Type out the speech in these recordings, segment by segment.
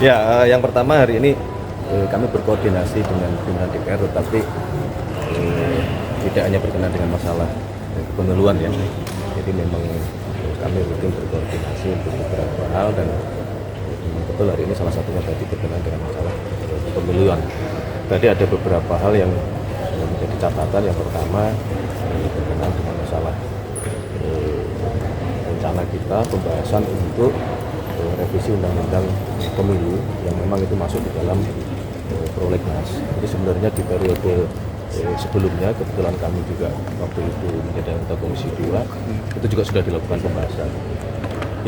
Ya, yang pertama hari ini kami berkoordinasi dengan pimpinan DPR, tetapi tidak hanya berkenaan dengan masalah kepemiluan ya. Jadi memang kami rutin berkoordinasi untuk beberapa hal dan betul hari ini salah satunya tadi berkenaan dengan masalah kepemiluan. Tadi ada beberapa hal yang menjadi catatan. Yang pertama berkenaan dengan masalah rencana kita pembahasan untuk revisi undang-undang pemilu yang memang itu masuk di dalam prolegnas. Jadi sebenarnya di periode sebelumnya kebetulan kami juga waktu itu menjadi anggota Komisi 2 itu juga sudah dilakukan pembahasan.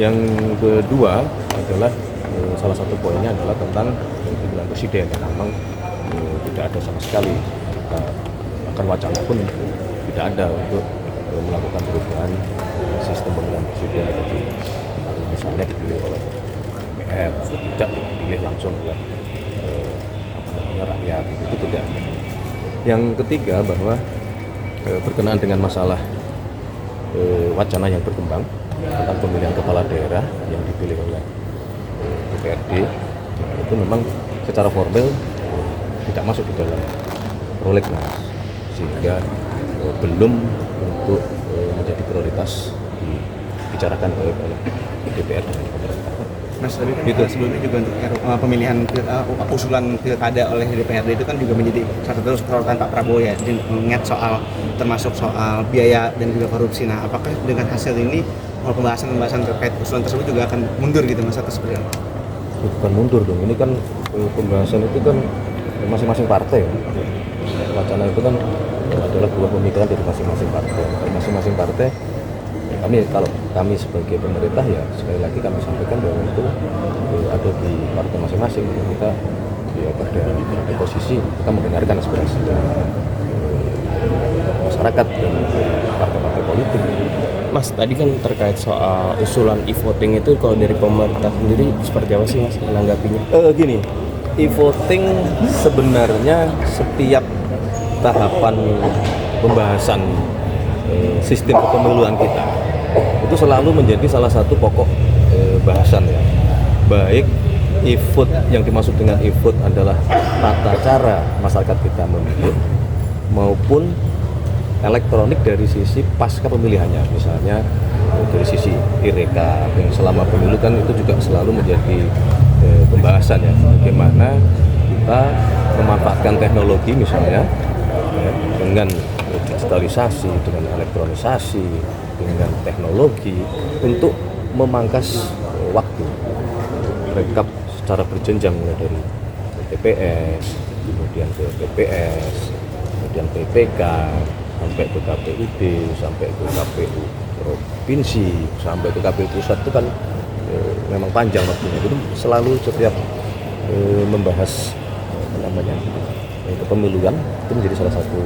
Yang kedua adalah salah satu poinnya adalah tentang pemilihan presiden yang memang tidak ada sama sekali, bahkan wacana pun tidak ada untuk melakukan perubahan sistem pemilihan presiden. Jadi misalnya dipilih oleh DPR, tidak dipilih langsung oleh rakyat, itu tidak. Yang ketiga bahwa berkenaan dengan masalah wacana yang berkembang tentang pemilihan kepala daerah yang dipilih oleh DPRD, itu memang secara formal tidak masuk di dalam prolegnas, sehingga belum untuk menjadi prioritas dibicarakan oleh DPR dan pemerintah. Mas, tadi kan itu sebelumnya juga untuk pemilihan usulan pilkada oleh DPRD itu kan juga menjadi salah satu sorotan Pak Prabowo ya, mengingat soal termasuk soal biaya dan juga korupsi. Nah, apakah dengan hasil ini pembahasan terkait usulan tersebut juga akan mundur gitu Mas, atau seperti apa? Bukan mundur dong, ini kan pembahasan itu kan masing-masing partai. Wacana itu kan adalah buah pemikiran dari masing-masing partai. Masing-masing partai, kalau kami sebagai pemerintah ya sekali lagi kami sampaikan bahwa itu ada di partai masing-masing. Kita ya pada posisi kita mendengarkan aspirasi dari masyarakat dan partai-partai politik. Mas, tadi kan terkait soal usulan e-voting itu kalau dari pemerintah sendiri seperti apa sih Mas menanggapinya? Gini, e-voting sebenarnya setiap tahapan pembahasan sistem kepemiluan kita itu selalu menjadi salah satu pokok bahasan ya. Baik e-vote, yang dimaksud dengan e-vote adalah tata cara masyarakat kita memilih, maupun elektronik dari sisi pasca pemilihannya, misalnya dari sisi e-reka yang selama pemilu kan itu juga selalu menjadi pembahasan ya, bagaimana kita memanfaatkan teknologi misalnya dengan digitalisasi, dengan elektronisasi, dengan teknologi untuk memangkas waktu rekap secara berjenjang mulai dari TPS, kemudian ke TPS, kemudian PPK, sampai ke KPUD, sampai ke KPU provinsi, sampai ke KPU pusat. Itu kan memang panjang waktunya. Jadi selalu setiap membahas kepemiluan itu menjadi salah satu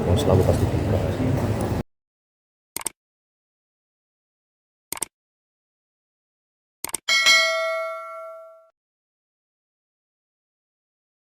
yang selalu pasti dibahas.